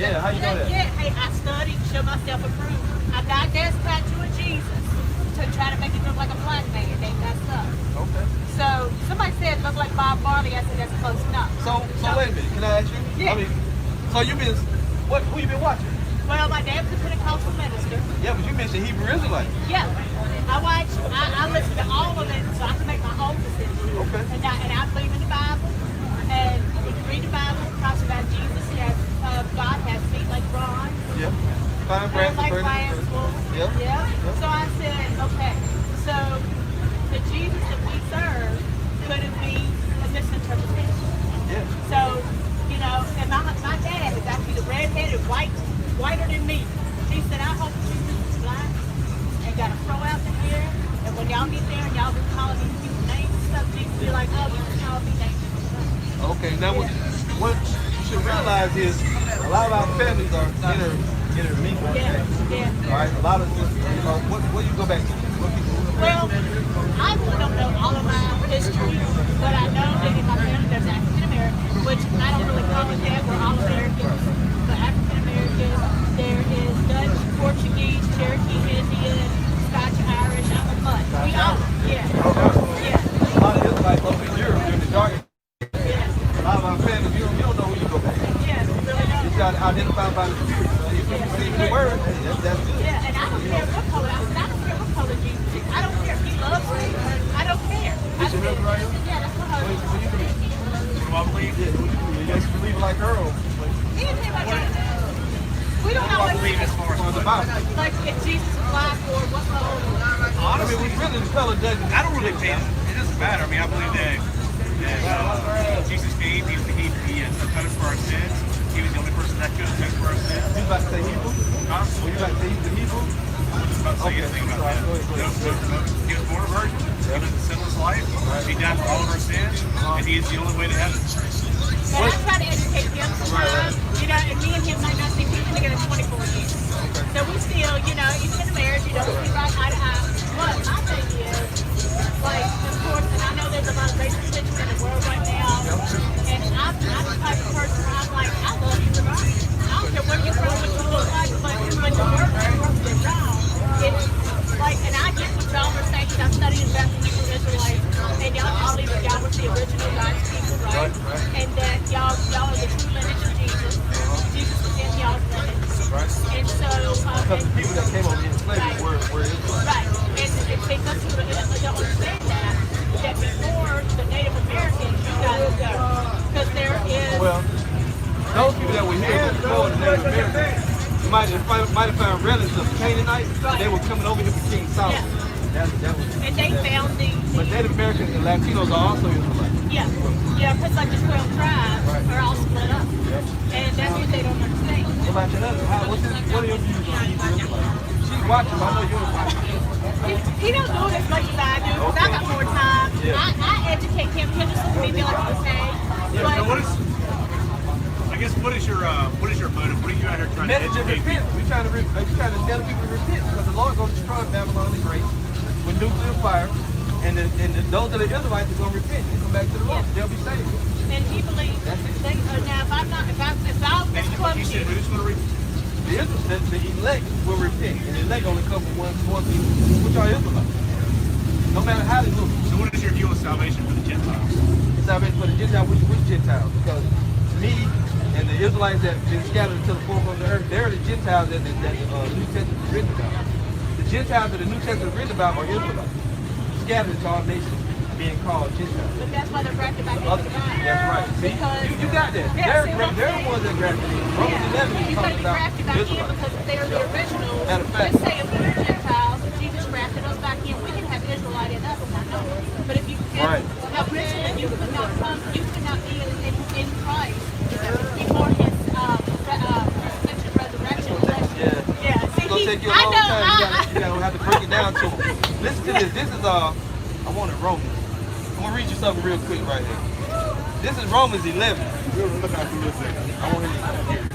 Yeah, how you know that? Yeah, hey, I studied, show myself approved. I got that statue of Jesus to try to make it look like a black man. They messed up. Okay. So somebody said it looked like Bob Marley. I said that's close enough. So wait a minute. Can I ask you? Yeah. I mean, so you been who you been watching? Well, my dad was a Pentecostal minister. Yeah, but you mentioned Hebrew Israelite. Yeah. I listen to all of it so I can make my own decision. Okay. And I believe in the Bible. And if you read the Bible, it talks about Jesus God has feet like bronze. Yeah. Fine brass like brass wool. Yeah. Yeah. So I said, okay, so the Jesus that we serve couldn't be a misinterpretation. Yeah. So, you know, and my dad is actually the red-headed, whiter than me. He said, I hope Jesus is black and got a throw out the hair. And when y'all get there and y'all be calling these people names and stuff, Jesus be like, oh, you can call me names. Okay, now what you should realize is a lot of our families are intermingled. Yeah. All right, a lot of what you go back to? Well, I really don't know all of my history, but I know that in my family there's African Americans, which I don't really call it that. We're all Americans, but African Americans. There is Dutch, Portuguese, Cherokee, Indian, Scotch, Irish. I'm a mutt. We all, yeah. A lot of Israelites over in Europe in the dark. A lot of our families, you don't know who you go back to. Yeah, really don't. You got identified by the Spirit. So if you see the word, that's good. Yeah, and I don't care what color. I said, I don't care what color Jesus is. I don't care if he loves me. I don't care. Is your husband right here? Yeah, that's my husband. What do you believe? Do I believe? Yeah, what do you believe? You guys believe like her or? He didn't care about that. We don't know I believe as far as the Bible. like if Jesus is black or what color. honestly, Really the color doesn't. I don't really pay. It doesn't matter. I mean, I believe that Jesus came. He atoned for our sins. He was the only person that could atone for our sins. You about to say Hebrew? Huh? Were you about to say Hebrew? I'm just about to say anything about that. He was born a virgin. He lived a sinless life. He died for all of our sins, and he is the only way to heaven. And I try to educate him sometimes, you know, and me and him might not see we've been together 24 years. So we still, you know, even in a marriage, you know, we right eye to eye. But my thing is, like, of course, and I know there's a lot of racial tension in the world right now, and I'm the type of person where I'm like, I love you regardless. I don't care where you're from, what you look like, but when the word is wrong, it's like, and I get what y'all were saying, because I'm studying about the Hebrew Israelites, and y'all believe that y'all was the original God's people, right? And that y'all are the true lineage of Jesus. Jesus was in y'all's lineage. And so, Because the people that came over here in slavery were Israelites. right. And take us to the don't understand that before the Native Americans, you guys go. Because there is. Well, those people that were here before the Native Americans, you might have found relatives of Canaanites. They were coming over here for King Solomon. Yeah. That was. And they found the. But Native Americans and Latinos are also Israelites. Yeah, because like the 12 tribes are all split up. Yep. And that's what they don't understand. What about your husband? What are your views on Hebrew Israelites? She's watching, I know you're watching. He don't do it as much as I do, because I got more time. I educate him. He'll just look at me and be like, okay. So I guess what is your motive? What are you out here trying to Message of educate repent. people? We're trying to tell people to repent because the Lord going to destroy Babylon the Great with nuclear fire, and those that are Israelites are going to repent and come back to the Lord. They'll be saved. And he believes. Now, if I'm not, if I'll And come you said to who's going to repent? The elect will repent, and the elect only come from one people, which are Israelites. No matter how they look. So what is your view of salvation for the Gentiles? Salvation for the Gentiles, which Gentiles? Because me and the Israelites that have been scattered to the four corners of the earth, they're the Gentiles that the New Testament is written about. The Gentiles that the New Testament is written about are Israelites, scattered to all nations, being called Gentiles. but that's why they're grafted back into the vine. That's right. See, you got that. Yeah, They're the ones that grafted in. Romans 11 is He's going talking to be about grafted back in Israelites. because they're the original. Matter of fact. Let's say if we're Gentiles, if Jesus grafted us back in, we can have Israelite in us and not know it. But if you can't, now originally you could not come, you could not be in Christ before his ascension, resurrection. Yeah. See, It's gonna take you a long time. You gotta have to break it down to them. Listen to this. This is I wanted Romans. I'm gonna read you something real quick right here. This is Romans 11. Look out for this second. I want him to hear it.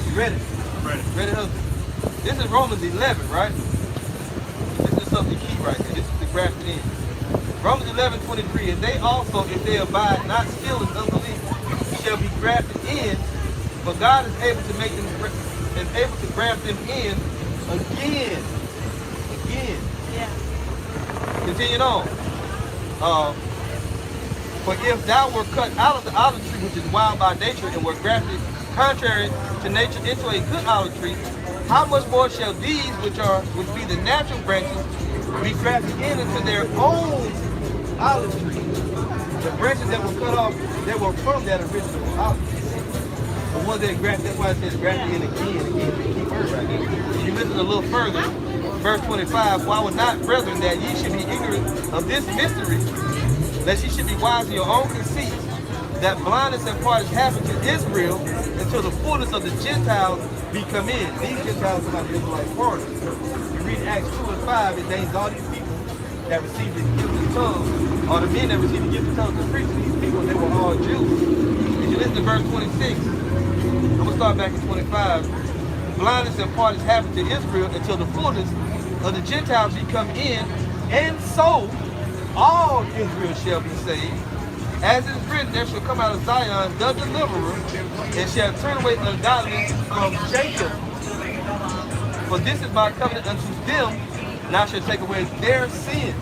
You ready? Ready. Ready, husband? This is Romans 11, right? This is something key right here. This is the grafted in. Romans 11:23. And they also, if they abide not still in unbelief, shall be grafted in But God is able to make them, is able to graft them in again. Again. Yeah. Continuing on. For if thou were cut out of the olive tree, which is wild by nature, and were grafted contrary to nature into a good olive tree, how much more shall these, which be the natural branches, be grafted in into their own olive tree? The branches that were cut off, they were from that original olive tree. The ones that grafted, that's why it says grafted in again. Keep word right there. If you listen a little further, verse 25, for I would not, brethren, that ye should be ignorant of this mystery, lest ye should be wise in your own conceit, that blindness and part is happened to Israel until the fullness of the Gentiles be come in. These Gentiles are not the Israelite foreigners. You read Acts 2 and 5, it names all these people that received the gift of tongues, or the men that received the gift of tongues to preach to these people, they were all Jews. If you listen to verse 26, I'm going to start back at 25. Blindness and part is happened to Israel until the fullness of the Gentiles be come in, and so all Israel shall be saved. As it is written, there shall come out of Zion the deliverer, and shall turn away ungodliness from Jacob. For this is my covenant unto them, and I shall take away their sin.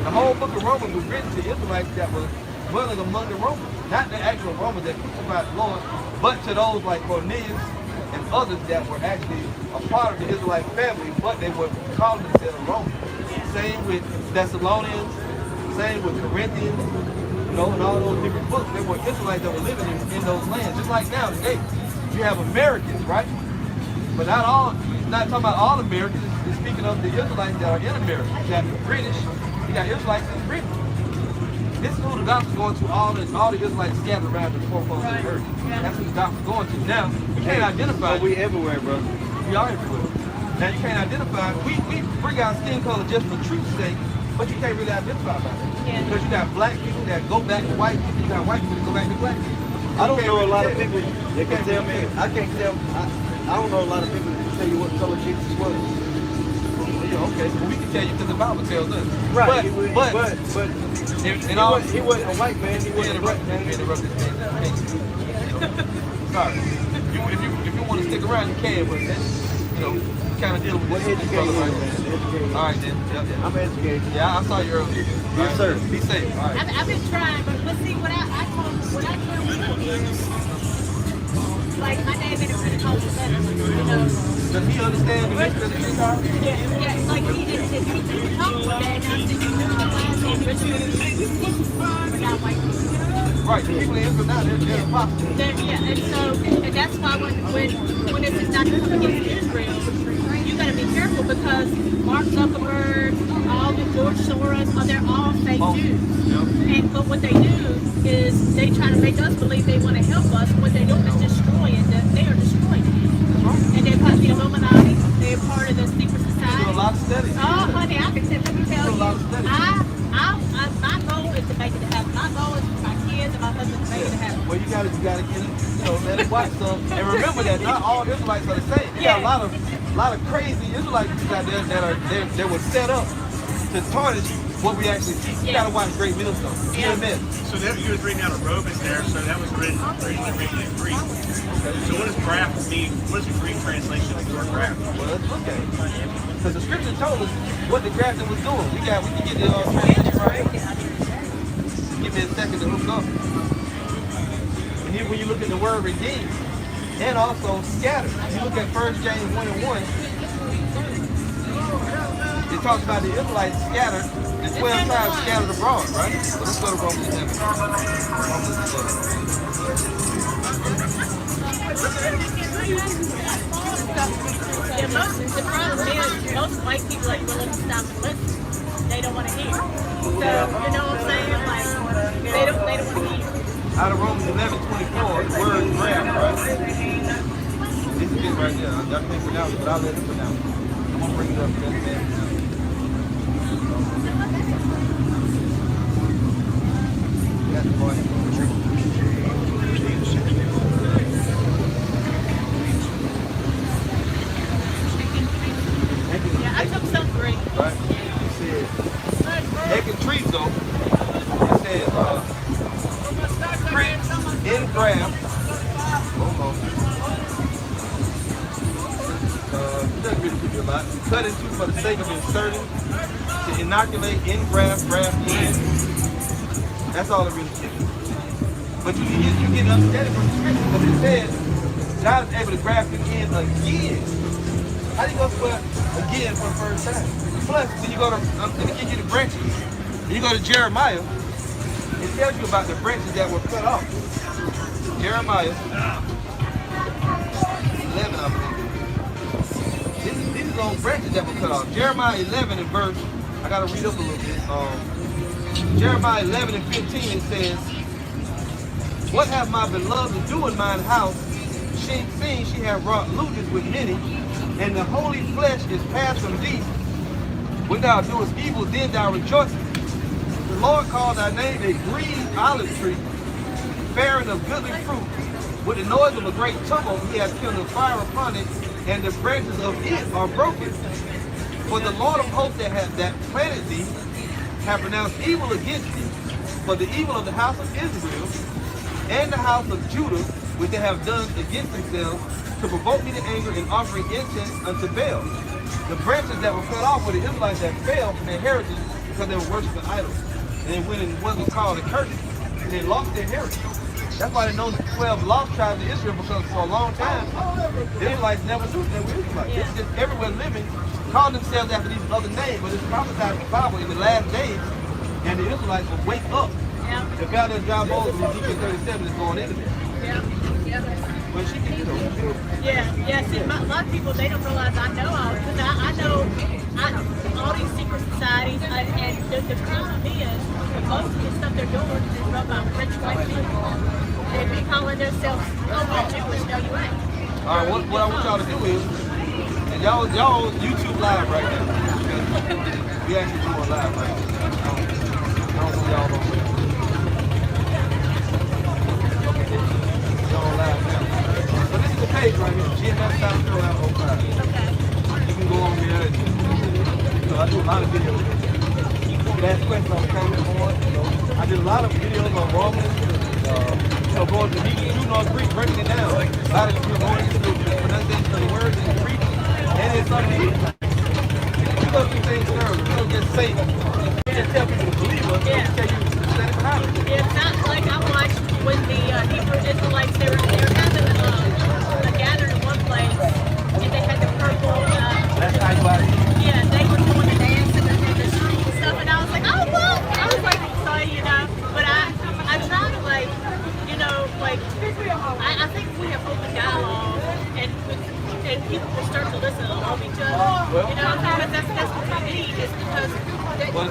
The whole book of Romans was written to Israelites that were dwelling among the Romans. Not the actual Romans that crucified the Lord, but to those like Cornelius and others that were actually a part of the Israelite family, but they were calling themselves Romans. Same with Thessalonians, same with Corinthians, you know, and all those different books. They were Israelites that were living in those lands. Just like now today, you have Americans, right? But not all, not talking about all Americans. It's speaking of the Israelites that are in America. You got the British, you got Israelites in Britain. This is who the gospel's going to, all the Israelites scattered around the four corners of the earth. That's who the gospel's going to. Now, you can't identify. But we everywhere, bro. We are everywhere. Now, you can't identify. We bring out skin color just for truth's sake, but you can't really identify by that. Yeah. Because you got black people that go back to white people, you got white people that go back to black people. I don't know a lot of people that can tell me. I can't tell. I don't know a lot of people that can tell you what color Jesus was. Yeah, okay. Well, we can tell you because the Bible tells us. Right. But he wasn't a white man. He wasn't a black man. Sorry. If you want to stick around, you can, but that's, you know, kind of dealing with What this educated brother right man? now. Educated. All right, then. Yep. I'm educated. Yeah, I saw you earlier. Yes, sir. Be safe. All right. I've been trying, but see, what I tell people is, like, my dad made a Pentecostal minister, you know. Does he understand the mystery of the Gentiles? Yeah, like he did. If you talk to dad, I said, you know, the last name, but not white people. Right, the people in Israel now, they're apostles. And that's why when it's not coming against Israel, you got to be careful because Mark Zuckerberg, all the George Soros, they're all fake Jews. And but what they do is they try to make us believe they want to help us. What they do is destroying. They are destroying it. And they're part of the Illuminati. They're part of the secret society. Do a lot of studies. Oh, honey, I can tell you. My goal is to make it happen. My goal is for my kids and my husband to make it happen. Well, you gotta get it, you know, let it watch some. And remember that not all Israelites are the same. You got a lot of crazy Israelites out there that were set up to tarnish what we actually teach. You gotta watch Great Millstone. Amen. So that you was reading out of Romans there, so that was originally written in Greek. So what does graft mean? What is the Greek translation of the word graft? Well, let's look at it. Because the scripture told us what the grafting was doing. We can get the translation right. Give me a second to hook up. And here when you look at the word redeemed and also scattered, you look at 1 James 1 and 1, it talks about the Israelites scattered and 12 times scattered abroad, right? So let's go to Romans 11. The problem is most white people are willing to stop and listen. They don't want to hear. So you know what I'm saying? Like they don't want to hear. Out of Romans 11:24, the word graft, right? This is it right there. I can't pronounce it, but I'll let it pronounce it. I'm gonna bring it up. That's the point. Yeah, I took some Greek. Right? It says, ekentrizo, it says, in graft, hold on. into for the sake of inserting, to inoculate, engraft, graft in. That's all it really is. But you get understanding from the scripture because it says God is able to graft it in again. How do you go for again for the first time? Plus, when you go to, let me give you the branches. When you go to Jeremiah, it tells you about the branches that were cut off. Jeremiah 11, I believe. These are those branches that were cut off. Jeremiah 11 and verse, I got to read up a little bit. Jeremiah 11 and 15, it says, what have my beloved to do in mine house? Seeing she have wrought lewdness with many, and the holy flesh is passed from thee. When thou doest evil, then thou rejoicest. The Lord called thy name a green olive tree, bearing of goodly fruit. With the noise of a great tumult, he has kindled a fire upon it, and the branches of it are broken. For the Lord of hosts that planted thee have pronounced evil against thee. For the evil of the house of Israel and the house of Judah, which they have done against themselves, to provoke me to anger in offering incense unto Baal. The branches that were cut off were the Israelites that fell from their heritage because they were worshiping idols. And they went in what was called a curse, and they lost their heritage. That's why they know the 12 lost tribes of Israel, because for a long time, the Israelites never knew they were Israelites. It's just everywhere living, calling themselves after these other names, but it's prophesied in the Bible in the last days, and the Israelites will wake up. Yeah. The God that dry bones in Ezekiel 37 is going into there. Yeah. Yeah. But she can, Yeah. See, a lot of people, they don't realize I know all, because I know all these secret societies, and the problem is, most of the stuff they're doing is run by rich white people. They be calling themselves, oh, we're Jewish, no, you ain't. all right, what I want y'all to do is, and y'all YouTube live right now. We actually doing live right now. I don't know y'all know. Y'all live now. So this is the page right here, Gmsnarratorsc. Okay. You can go on there. I do a lot of videos. Last question on the comment board. I did a lot of videos on Romans. Going to Hebrew, Greek, breaking it down. A lot of people going into the pronunciation of the words in Greek, and it's something easy. We go through things thoroughly. We don't just say, just tell people to believe us. We tell you to stand behind it. It's not like I watched when the Hebrew Israelites, they were having a gathering in one place, and they had the purple. That's how you buy it. Yeah, they were doing the dance and the street and stuff, and I was like, oh, well. I was like, so, you know, but I try to, like, you know, like, I think we have open dialogue, and people will start to listen and love each other. You know, because that's what we need, is because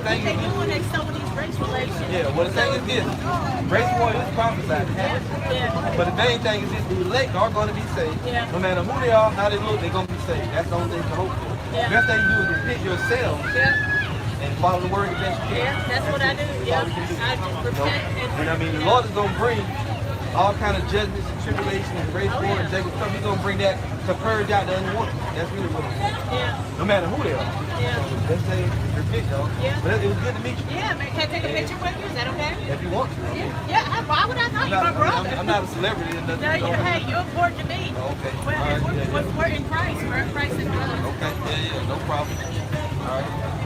they doing it so these race relations. Yeah, well, the thing is this, race war is prophesied. Yeah. But the main thing is this, the elect are going to be saved. Yeah. No matter who they are, how they look, they're going to be saved. That's the only thing to hope for. Yeah. The best thing you do is repent yourself and follow the word as best you can. Yeah, that's what I do. Yeah, I just repent. And I mean, the Lord is going to bring all kind of judgments and tribulations and race war and Jacob stuff. He's going to bring that to purge out the unwanted. That's really what it is. Yeah. No matter who they are. Yeah. So let's say repent, y'all. Yeah. But it was good to meet you. Yeah, man. Can I take a picture with you? Is that okay? If you want to. Yeah. Why would I not? You're my brother. I'm not a celebrity or nothing. No, hey, you're important to me. Okay. We're, All right. we're in Christ. We're in Christ and brother. Okay. Yeah. No problem. All right.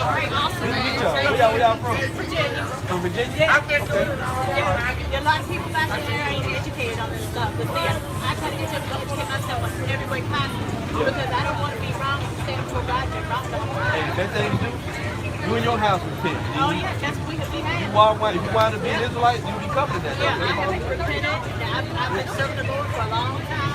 All right, awesome, man. Where y'all from? Virginia. From Virginia? Yeah. Okay. Yeah, a lot of people back there ain't educated on this stuff. But see, I try to educate myself in every way possible because I don't want to be wrong and stand before God and wrong. Hey, the best thing to do, you in your house repent. Oh, yeah, that's what we have. If you want to be an Israelite, you be covered in that. Yeah, I have repented. I've been serving the Lord for a long time.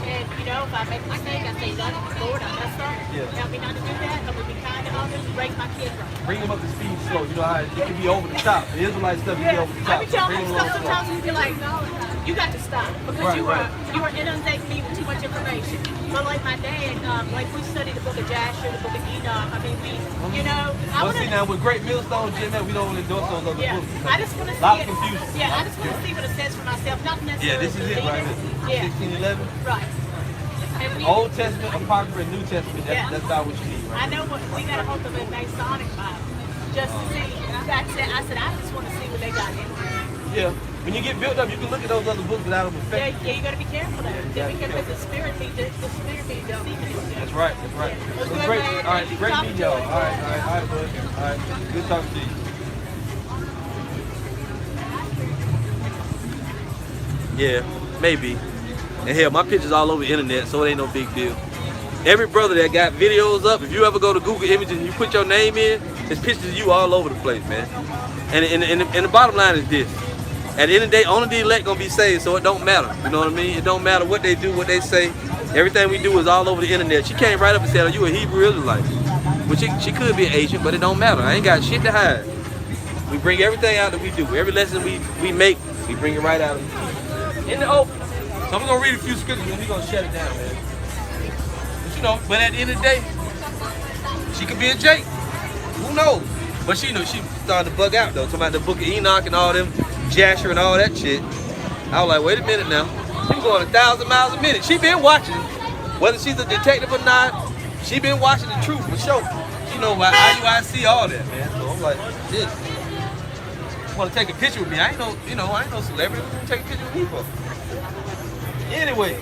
And, you know, if I make a mistake, I say, Lord, I messed up. Help me not to do that. Help me be kind to others. Raise my kids right. Bring them up to speed slow. You know how it can be over the top. The Israelite stuff can be over the top. I be telling them stuff sometimes and you be like, no, you got to stop. Because you are inundating me with too much information. But like my dad, like we studied the book of Jasher, the book of Enoch. I mean, we, you know. Well, see, now with Great Millstone, Jim, we don't endorse those other books. I just want to see lot it. of confusion. Yeah, I just want to see what it says for myself. Not necessarily. Yeah, this is it right here. Yeah. 1611. Right. Old Testament, Apocrypha, and New Testament. That's about what you need, right? I know what we got to hold them in Masonic Bible just to see. I said, I just want to see what they got in there. Yeah. When you get built up, you can look at those other books without them Yeah, affecting. you gotta be careful though. Because the spirit be deceiving you. That's right. That's right. Well, Well, good, great. man. All right. Good Great talking meeting to y'all. you. All right, bud. All right. Good talking to you. Yeah, maybe. And hell, my picture's all over the internet, so it ain't no big deal. Every brother that got videos up, if you ever go to Google Images and you put your name in, there's pictures of you all over the place, man. And the bottom line is this. At the end of the day, only the elect gonna be saved, so it don't matter. You know what I mean? It don't matter what they do, what they say. Everything we do is all over the internet. She came right up and said, "Are you a Hebrew Israelite?" Which she could be an Asian, but it don't matter. I ain't got shit to hide. We bring everything out that we do. Every lesson we make, we bring it right out in the open. So I'm gonna read a few scriptures and we're gonna shut it down, man. But you know, but at the end of the day, she could be a Jake. Who knows? But she knew she started to bug out though, talking about the book of Enoch and all them, Jasher and all that shit. I was like, wait a minute now. She going 1,000 miles a minute. She been watching. Whether she's a detective or not, she been watching the truth for sure. She know about IUIC, all that, man. So I'm like, shit. Want to take a picture with me? I ain't no, I ain't no celebrity. What you take a picture with me for? Anyway.